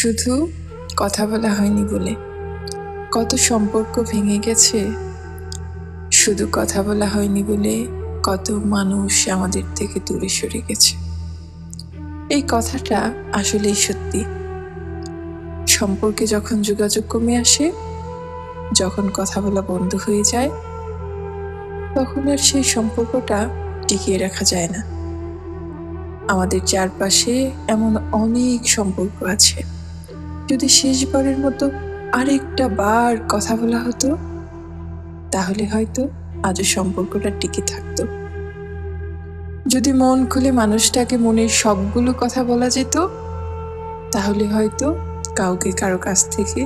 শুধু কথা বলা হয়নি বলে কত সম্পর্ক ভেঙে গেছে। শুধু কথা বলা হয়নি বলে কত মানুষ আমাদের থেকে দূরে সরে গেছে। এই কথাটা আসলেই সত্যি। সম্পর্কে যখন যোগাযোগ কমে আসে, যখন কথা বলা বন্ধ হয়ে যায়, তখন আর সেই সম্পর্কটা টিকিয়ে রাখা যায় না। আমাদের চারপাশে এমন অনেক সম্পর্ক আছে, যদি শেষবারের মতো আরেকটা বার কথা বলা হতো, তাহলে হয়তো আজও সম্পর্কটা টিকে থাকতো। যদি মন খুলে মানুষটাকে মনের সবগুলো কথা বলা যেত, তাহলে হয়তো কাউকে কারো কাছ থেকে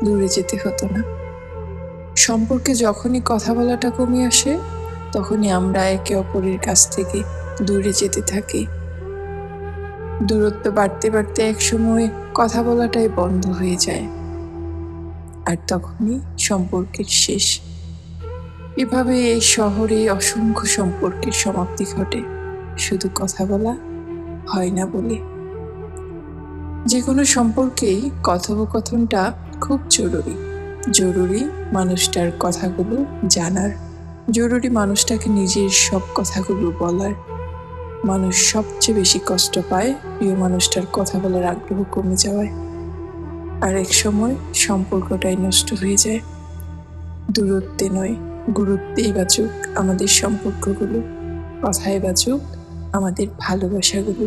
দূরে যেতে হতো না। সম্পর্কে যখনই কথা বলাটা কমে আসে, তখনই আমরা একে অপরের কাছ থেকে দূরে যেতে থাকি। দূরত্ব বাড়তে বাড়তে একসময় কথা বলাটাই বন্ধ হয়ে যায়, আর তখনই সম্পর্কের শেষ। এভাবে এই শহরে অসংখ্য সম্পর্কের সমাপ্তি ঘটে, শুধু কথা বলা হয় না বলে। যে কোনো সম্পর্কেই কথোপকথনটা খুব জরুরি। জরুরি মানুষটার কথাগুলো জানার, জরুরি মানুষটাকে নিজের সব কথাগুলো বলার। মানুষ সবচেয়ে বেশি কষ্ট পায় প্রিয় মানুষটার কথা বলার আগ্রহ কমে যাওয়ায়, আর এক সময় সম্পর্কটাই নষ্ট হয়ে যায়। দূরত্বে নয়, গুরুত্বেই বাঁচুক আমাদের সম্পর্কগুলো, কথায় বাঁচুক আমাদের ভালোবাসাগুলো।